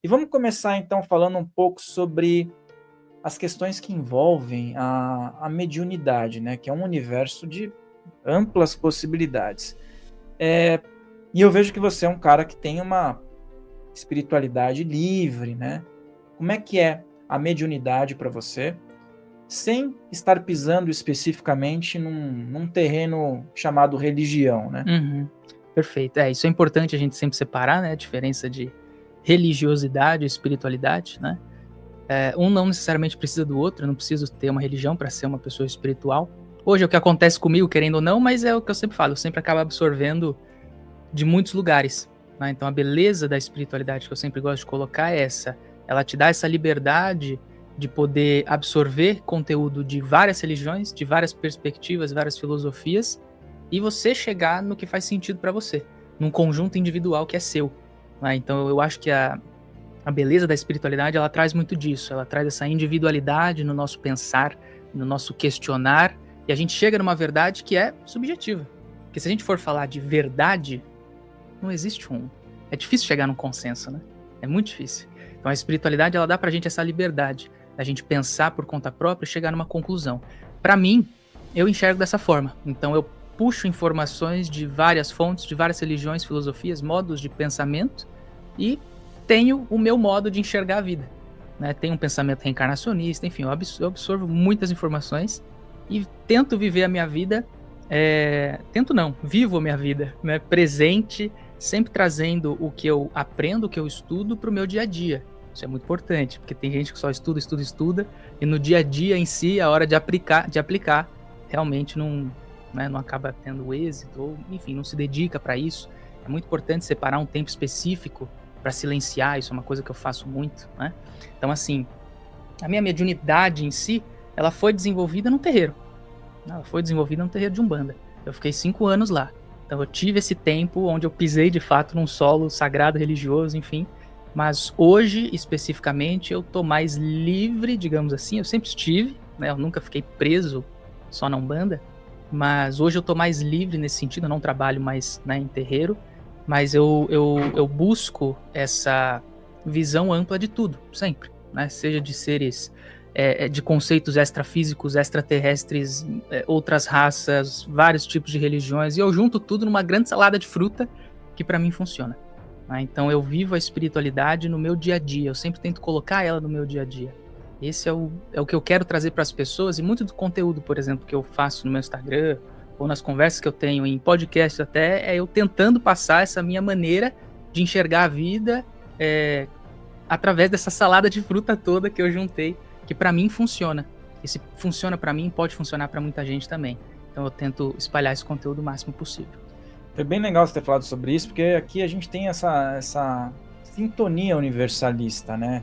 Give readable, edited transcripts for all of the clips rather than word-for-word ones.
E vamos começar então falando um pouco sobre as questões que envolvem a mediunidade, né? Que é um universo de amplas possibilidades. E eu vejo que você é um cara que tem uma espiritualidade livre, né? Como é que é a mediunidade para você, sem estar pisando especificamente num terreno chamado religião, né? Uhum. Perfeito. Isso é importante a gente sempre separar, né? A diferença de religiosidade e espiritualidade, né? Um não necessariamente precisa do outro, eu não preciso ter uma religião para ser uma pessoa espiritual. Hoje é o que acontece comigo, querendo ou não, mas é o que eu sempre falo, eu sempre acabo absorvendo de muitos lugares, né? Então a beleza da espiritualidade que eu sempre gosto de colocar é essa. Ela te dá essa liberdade de poder absorver conteúdo de várias religiões, de várias perspectivas, várias filosofias, e você chegar no que faz sentido para você, num conjunto individual que é seu, né? Então eu acho que a beleza da espiritualidade, ela traz muito disso, ela traz essa individualidade no nosso pensar, no nosso questionar, e a gente chega numa verdade que é subjetiva. Porque se a gente for falar de verdade, não existe um. É difícil chegar num consenso, né? É muito difícil. Então a espiritualidade, ela dá pra gente essa liberdade, da gente pensar por conta própria e chegar numa conclusão. Pra mim, eu enxergo dessa forma. Então eu puxo informações de várias fontes, de várias religiões, filosofias, modos de pensamento, e tenho o meu modo de enxergar a vida, né? Tenho um pensamento reencarnacionista, enfim, eu absorvo muitas informações e tento viver a minha vida, vivo a minha vida, né? Presente, sempre trazendo o que eu aprendo, o que eu estudo para o meu dia a dia. Isso é muito importante, porque tem gente que só estuda, e no dia a dia em si, a hora de aplicar realmente não acaba tendo êxito, ou enfim, não se dedica para isso. É muito importante separar um tempo específico para silenciar, isso é uma coisa que eu faço muito, né? Então, assim, a minha mediunidade em si, ela foi desenvolvida no terreiro. Ela foi desenvolvida no terreiro de Umbanda. Eu fiquei 5 anos lá. Então eu tive esse tempo onde eu pisei de fato num solo sagrado, religioso, enfim. Mas hoje, especificamente, eu tô mais livre, digamos assim. Eu sempre estive, né? Eu nunca fiquei preso só na Umbanda. Mas hoje eu tô mais livre nesse sentido, eu não trabalho mais, né, em terreiro. Mas eu busco essa visão ampla de tudo, sempre, né? Seja de seres, de conceitos extrafísicos, extraterrestres, outras raças, vários tipos de religiões, e eu junto tudo numa grande salada de fruta que para mim funciona, né? Então eu vivo a espiritualidade no meu dia a dia, eu sempre tento colocar ela no meu dia a dia. Esse é o que eu quero trazer para as pessoas, e muito do conteúdo, por exemplo, que eu faço no meu Instagram, ou nas conversas que eu tenho em podcast até, é eu tentando passar essa minha maneira de enxergar a vida através dessa salada de fruta toda que eu juntei, que para mim funciona. E se funciona para mim, pode funcionar para muita gente também. Então eu tento espalhar esse conteúdo o máximo possível. Foi bem legal você ter falado sobre isso, porque aqui a gente tem essa sintonia universalista, né?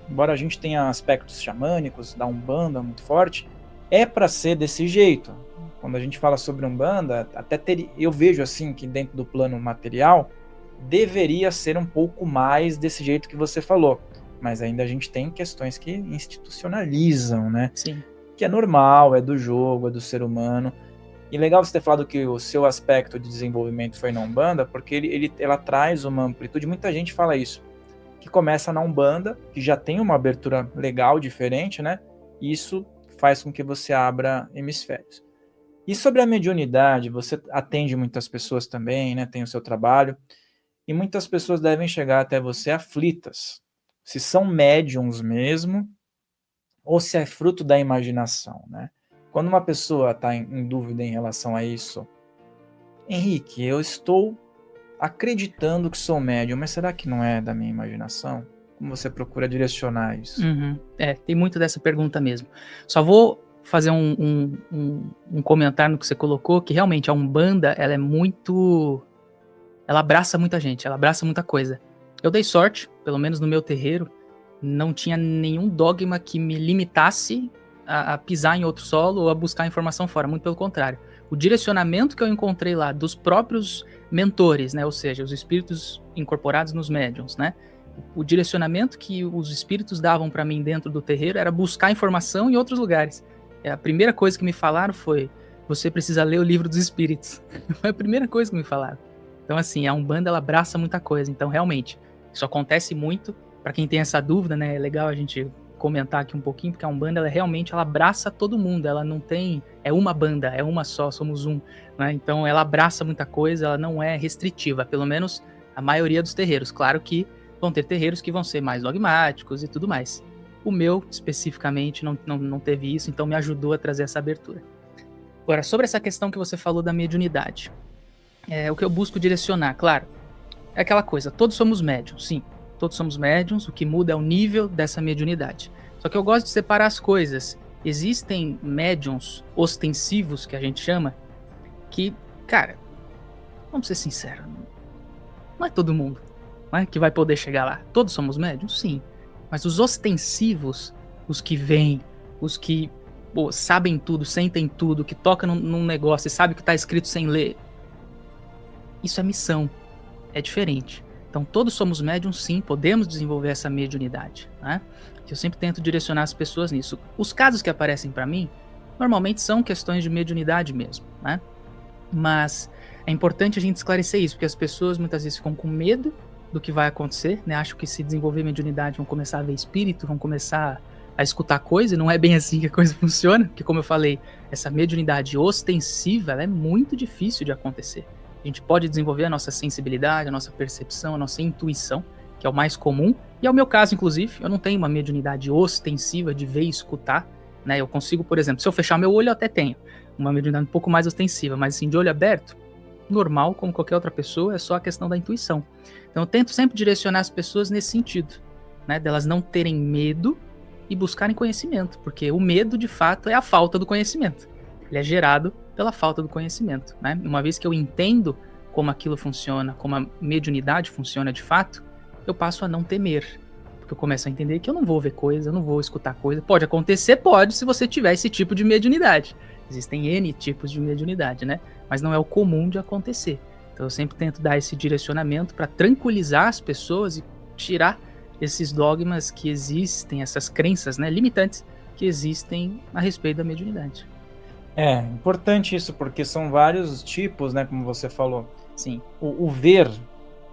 Embora a gente tenha aspectos xamânicos da Umbanda muito forte, é para ser desse jeito. Quando a gente fala sobre Umbanda, eu vejo assim que dentro do plano material deveria ser um pouco mais desse jeito que você falou. Mas ainda a gente tem questões que institucionalizam, né? Sim. Que é normal, é do jogo, é do ser humano. E legal você ter falado que o seu aspecto de desenvolvimento foi na Umbanda, porque ela traz uma amplitude, muita gente fala isso, que começa na Umbanda, que já tem uma abertura legal, diferente, né? E isso faz com que você abra hemisférios. E sobre a mediunidade, você atende muitas pessoas também, né? Tem o seu trabalho. E muitas pessoas devem chegar até você aflitas. Se são médiums mesmo, ou se é fruto da imaginação, né? Quando uma pessoa está em dúvida em relação a isso, Henrique, eu estou acreditando que sou médium, mas será que não é da minha imaginação? Como você procura direcionar isso? Tem muito dessa pergunta mesmo. Só vou fazer um comentário no que você colocou, que realmente a Umbanda, ela abraça muita gente, ela abraça muita coisa. Eu dei sorte, pelo menos no meu terreiro, não tinha nenhum dogma que me limitasse a pisar em outro solo ou a buscar informação fora, muito pelo contrário. O direcionamento que eu encontrei lá dos próprios mentores, né, ou seja, os espíritos incorporados nos médiums, né, o direcionamento que os espíritos davam para mim dentro do terreiro era buscar informação em outros lugares. A primeira coisa que me falaram foi: você precisa ler o livro dos espíritos. Foi a primeira coisa que me falaram. Então, assim, a Umbanda, ela abraça muita coisa. Então, realmente, isso acontece muito. para quem tem essa dúvida, né, é legal a gente comentar aqui um pouquinho, porque a Umbanda, ela realmente ela abraça todo mundo, ela não tem, é uma banda, é uma só, somos um, né? Então ela abraça muita coisa, ela não é restritiva, pelo menos a maioria dos terreiros. Claro que vão ter terreiros que vão ser mais dogmáticos e tudo mais. O meu, especificamente, não teve isso, então me ajudou a trazer essa abertura. Agora, sobre essa questão que você falou da mediunidade, o que eu busco direcionar, claro, é aquela coisa, todos somos médiums, sim, todos somos médiums, o que muda é o nível dessa mediunidade. Só que eu gosto de separar as coisas. Existem médiums ostensivos, que a gente chama, que, cara, vamos ser sinceros, não é todo mundo, não é, que vai poder chegar lá. Todos somos médiums? Sim. Mas os ostensivos, os que vêm, os que sabem tudo, sentem tudo, que tocam num negócio e sabem o que está escrito sem ler, isso é missão, é diferente. Então todos somos médiums, sim, podemos desenvolver essa mediunidade, né? Eu sempre tento direcionar as pessoas nisso. Os casos que aparecem para mim, normalmente são questões de mediunidade mesmo, né? Mas é importante a gente esclarecer isso, porque as pessoas muitas vezes ficam com medo do que vai acontecer, né? Acham que se desenvolver mediunidade vão começar a ver espírito, vão começar a escutar coisa, e não é bem assim que a coisa funciona, porque como eu falei, essa mediunidade ostensiva, ela é muito difícil de acontecer. A gente pode desenvolver a nossa sensibilidade, a nossa percepção, a nossa intuição, que é o mais comum, e é o meu caso, inclusive, eu não tenho uma mediunidade ostensiva de ver e escutar, né? Eu consigo, por exemplo, se eu fechar meu olho, eu até tenho uma mediunidade um pouco mais ostensiva, mas assim, de olho aberto, normal, como qualquer outra pessoa, é só a questão da intuição. Então eu tento sempre direcionar as pessoas nesse sentido, né? Delas não terem medo e buscarem conhecimento, porque o medo, de fato, é a falta do conhecimento. Ele é gerado pela falta do conhecimento, né? Uma vez que eu entendo como aquilo funciona, como a mediunidade funciona de fato, eu passo a não temer, porque eu começo a entender que eu não vou ver coisa, eu não vou escutar coisa. Pode acontecer? Pode, se você tiver esse tipo de mediunidade. Existem N tipos de mediunidade, né? Mas não é o comum de acontecer. Então eu sempre tento dar esse direcionamento para tranquilizar as pessoas e tirar esses dogmas que existem, essas crenças, né, limitantes que existem a respeito da mediunidade. É importante isso, porque são vários tipos, né, como você falou. Sim. O ver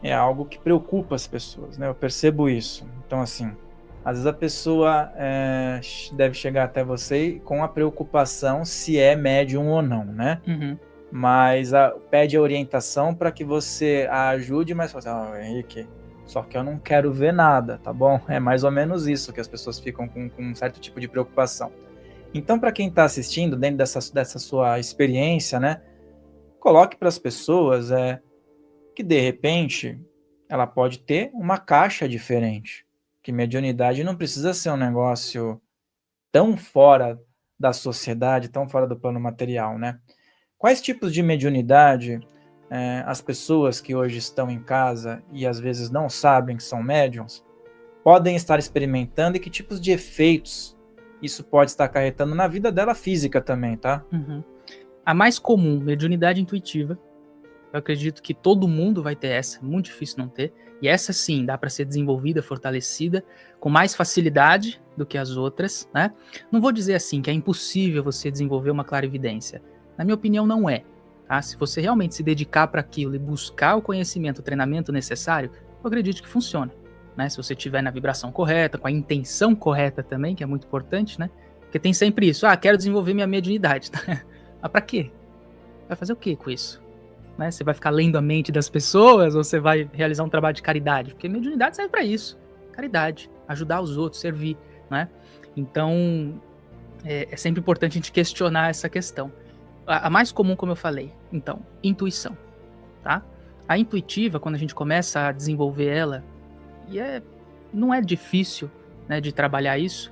é algo que preocupa as pessoas, né? Eu percebo isso. Então, assim, às vezes a pessoa deve chegar até você com a preocupação se é médium ou não, né? Uhum. Mas pede a orientação para que você a ajude, mas fala assim, Henrique, só que eu não quero ver nada, tá bom? É mais ou menos isso que as pessoas ficam com um certo tipo de preocupação. Então, para quem está assistindo, dentro dessa sua experiência, né, coloque para as pessoas que, de repente, ela pode ter uma caixa diferente. Que mediunidade não precisa ser um negócio tão fora da sociedade, tão fora do plano material, né? Quais tipos de mediunidade as pessoas que hoje estão em casa e às vezes não sabem que são médiums podem estar experimentando e que tipos de efeitos isso pode estar acarretando na vida dela física também, tá? Uhum. A mais comum, mediunidade intuitiva. Eu acredito que todo mundo vai ter essa, é muito difícil não ter. E essa sim, dá para ser desenvolvida, fortalecida, com mais facilidade do que as outras, né? Não vou dizer assim que é impossível você desenvolver uma clarividência. Na minha opinião, não é. Tá? Se você realmente se dedicar para aquilo e buscar o conhecimento, o treinamento necessário, eu acredito que funciona. Né? Se você estiver na vibração correta, com a intenção correta também, que é muito importante, né? Porque tem sempre isso, quero desenvolver minha mediunidade. Mas para quê? Vai fazer o quê com isso? Né? Você vai ficar lendo a mente das pessoas ou você vai realizar um trabalho de caridade? Porque mediunidade serve para isso, caridade, ajudar os outros, servir, né? Então, é sempre importante a gente questionar essa questão. A mais comum, como eu falei, então, intuição, tá? A intuitiva, quando a gente começa a desenvolver ela, e não é difícil, né, de trabalhar isso,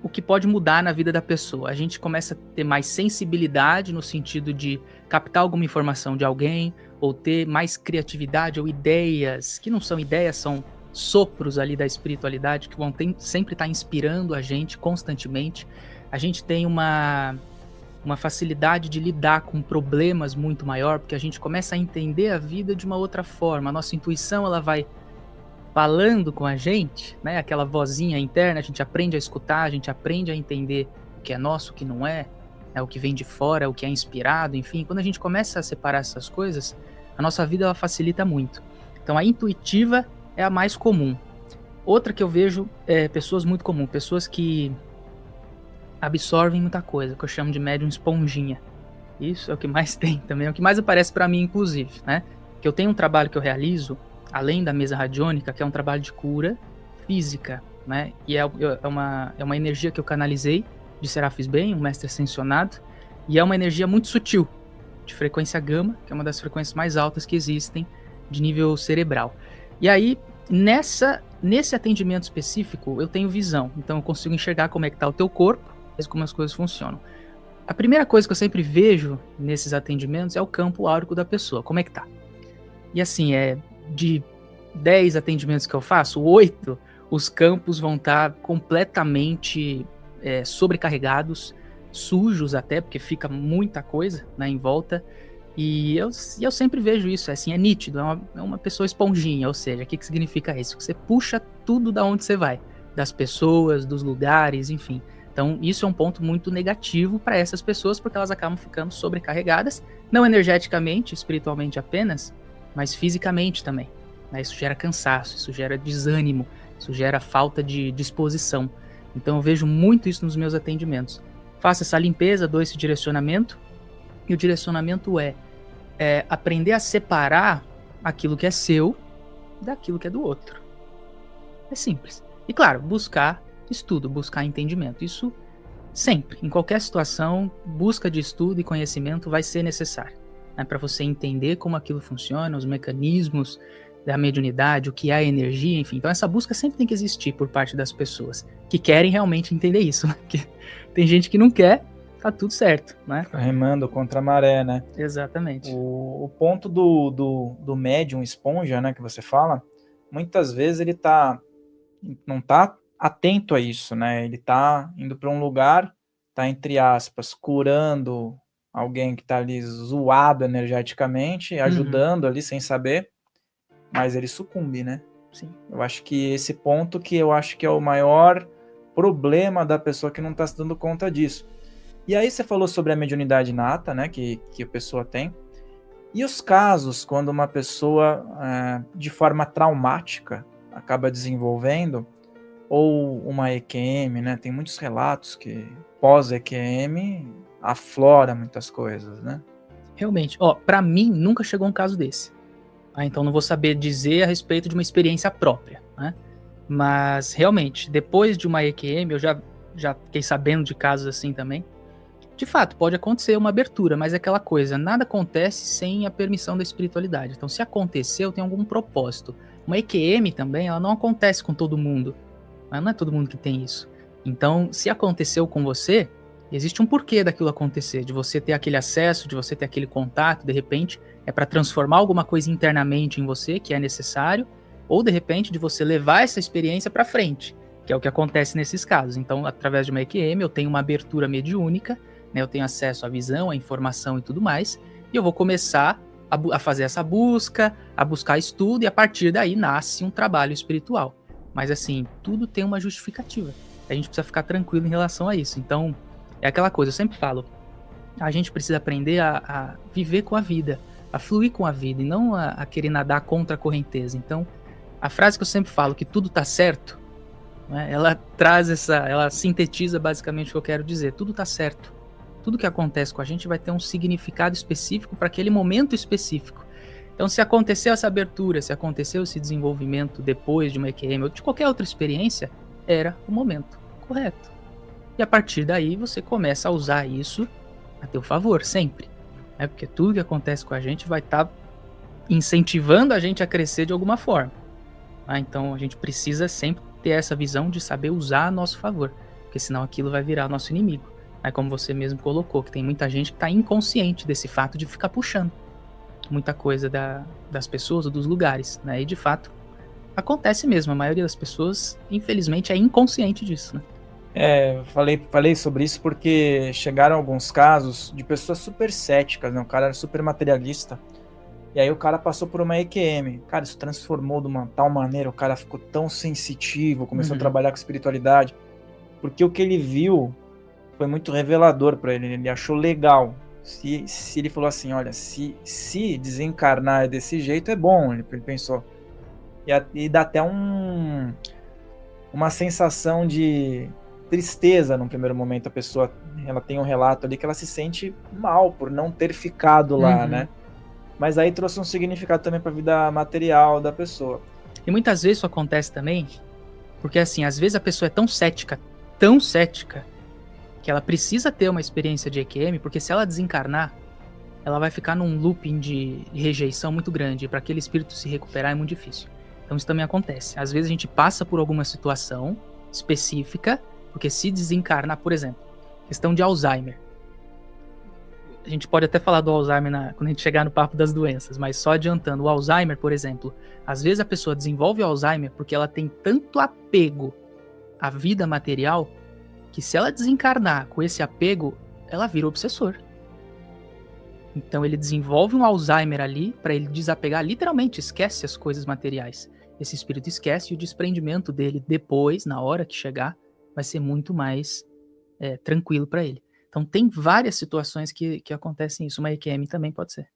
o que pode mudar na vida da pessoa. A gente começa a ter mais sensibilidade no sentido de captar alguma informação de alguém, ou ter mais criatividade ou ideias, que não são ideias, são sopros ali da espiritualidade, que vão sempre estar inspirando a gente constantemente. A gente tem uma facilidade de lidar com problemas muito maior, porque a gente começa a entender a vida de uma outra forma. A nossa intuição, ela vai falando com a gente, né? Aquela vozinha interna, a gente aprende a escutar, a gente aprende a entender o que é nosso, o que não é, o que vem de fora, o que é inspirado, enfim. Quando a gente começa a separar essas coisas, a nossa vida ela facilita muito. Então a intuitiva é a mais comum, Outra que eu vejo é pessoas muito comuns, pessoas que absorvem muita coisa, que eu chamo de médium esponjinha. Isso é o que mais tem também, é o que mais aparece para mim, inclusive, né? Que eu tenho um trabalho que eu realizo, além da mesa radiônica, que é um trabalho de cura física, né? E é uma energia que eu canalizei de Serafis Bem, um mestre ascensionado, e é uma energia muito sutil, de frequência gama, que é uma das frequências mais altas que existem de nível cerebral. E aí, nesse atendimento específico, eu tenho visão, então eu consigo enxergar como é que tá o teu corpo, como as coisas funcionam. A primeira coisa que eu sempre vejo nesses atendimentos é o campo áurico da pessoa, como é que tá. E assim, de 10 atendimentos que eu faço, 8, os campos vão estar completamente sobrecarregados, sujos até, porque fica muita coisa, né, em volta. E eu sempre vejo isso, assim, é nítido, é uma pessoa esponjinha, ou seja, o que significa isso? Você puxa tudo da onde você vai, das pessoas, dos lugares, enfim. Então, isso é um ponto muito negativo para essas pessoas, porque elas acabam ficando sobrecarregadas, não energeticamente, espiritualmente apenas, mas fisicamente também. Né? Isso gera cansaço, isso gera desânimo, isso gera falta de disposição. Então, eu vejo muito isso nos meus atendimentos. Faço essa limpeza, dou esse direcionamento, e o direcionamento é aprender a separar aquilo que é seu daquilo que é do outro. É simples. E claro, buscar estudo, buscar entendimento. Isso sempre, em qualquer situação, busca de estudo e conhecimento vai ser necessário, né, para você entender como aquilo funciona, os mecanismos da mediunidade, o que é a energia, enfim. Então essa busca sempre tem que existir por parte das pessoas que querem realmente entender isso, né? Porque tem gente que não quer, tá tudo certo, né? Tá remando contra a maré, né? Exatamente. O ponto do médium esponja, né, que você fala, muitas vezes ele não tá atento a isso, né? Ele tá indo para um lugar, tá, entre aspas, curando alguém que tá ali zoado energeticamente, ajudando ali sem saber, mas ele sucumbe, né? Sim. Eu acho que esse ponto que eu acho que é o maior problema da pessoa que não tá se dando conta disso. E aí você falou sobre a mediunidade inata, né, que a pessoa tem. E os casos quando uma pessoa, de forma traumática, acaba desenvolvendo, ou uma EQM, né? Tem muitos relatos que pós-EQM aflora muitas coisas, né? Realmente, pra mim nunca chegou um caso desse. Então não vou saber dizer a respeito de uma experiência própria, né? Mas realmente, depois de uma EQM, eu já fiquei sabendo de casos assim também. De fato, pode acontecer uma abertura, mas é aquela coisa, nada acontece sem a permissão da espiritualidade. Então, se aconteceu, tem algum propósito. Uma EQM também, ela não acontece com todo mundo. Não é todo mundo que tem isso. Então, se aconteceu com você, existe um porquê daquilo acontecer, de você ter aquele acesso, de você ter aquele contato, de repente, é para transformar alguma coisa internamente em você, que é necessário, ou de repente, de você levar essa experiência para frente, que é o que acontece nesses casos. Então, através de uma EQM, eu tenho uma abertura mediúnica, né, eu tenho acesso à visão, à informação e tudo mais, e eu vou começar a fazer essa busca, a buscar estudo, e a partir daí nasce um trabalho espiritual. Mas assim, tudo tem uma justificativa. A gente precisa ficar tranquilo em relação a isso. Então, é aquela coisa, eu sempre falo, a gente precisa aprender a viver com a vida, a fluir com a vida, e não a querer nadar contra a correnteza. Então, a frase que eu sempre falo, que tudo tá certo, né, ela ela sintetiza basicamente o que eu quero dizer. Tudo tá certo. Tudo que acontece com a gente vai ter um significado específico para aquele momento específico. Então, se aconteceu essa abertura, se aconteceu esse desenvolvimento depois de uma EQM ou de qualquer outra experiência, era o momento correto. E a partir daí, você começa a usar isso a teu favor, sempre. Né? Porque tudo que acontece com a gente vai estar incentivando a gente a crescer de alguma forma. Então, a gente precisa sempre ter essa visão de saber usar a nosso favor, porque senão aquilo vai virar nosso inimigo. Como você mesmo colocou, que tem muita gente que está inconsciente desse fato de ficar puxando muita coisa das pessoas ou dos lugares, né? E de fato, acontece mesmo, a maioria das pessoas, infelizmente, é inconsciente disso, né? Falei sobre isso porque chegaram alguns casos de pessoas super céticas, né? O cara era super materialista, e aí o cara passou por uma EQM. Cara, isso transformou de uma tal maneira, o cara ficou tão sensitivo, começou a trabalhar com espiritualidade, porque o que ele viu foi muito revelador para ele, ele achou legal. Se ele falou assim, olha, se desencarnar desse jeito é bom, ele pensou. E dá até um uma sensação de tristeza num primeiro momento. A pessoa, ela tem um relato ali que ela se sente mal por não ter ficado lá, né? Mas aí trouxe um significado também para a vida material da pessoa. E muitas vezes isso acontece também, porque assim, às vezes a pessoa é tão cética, que ela precisa ter uma experiência de EQM, porque se ela desencarnar, ela vai ficar num looping de rejeição muito grande, e para aquele espírito se recuperar é muito difícil. Então isso também acontece. Às vezes a gente passa por alguma situação específica, porque se desencarnar, por exemplo, questão de Alzheimer. A gente pode até falar do Alzheimer quando a gente chegar no papo das doenças, mas só adiantando, o Alzheimer, por exemplo, às vezes a pessoa desenvolve o Alzheimer porque ela tem tanto apego à vida material, que se ela desencarnar com esse apego, ela vira obsessor. Então ele desenvolve um Alzheimer ali para ele desapegar, literalmente esquece as coisas materiais. Esse espírito esquece e o desprendimento dele depois, na hora que chegar, vai ser muito mais tranquilo para ele. Então tem várias situações que acontecem isso. Uma EQM também pode ser.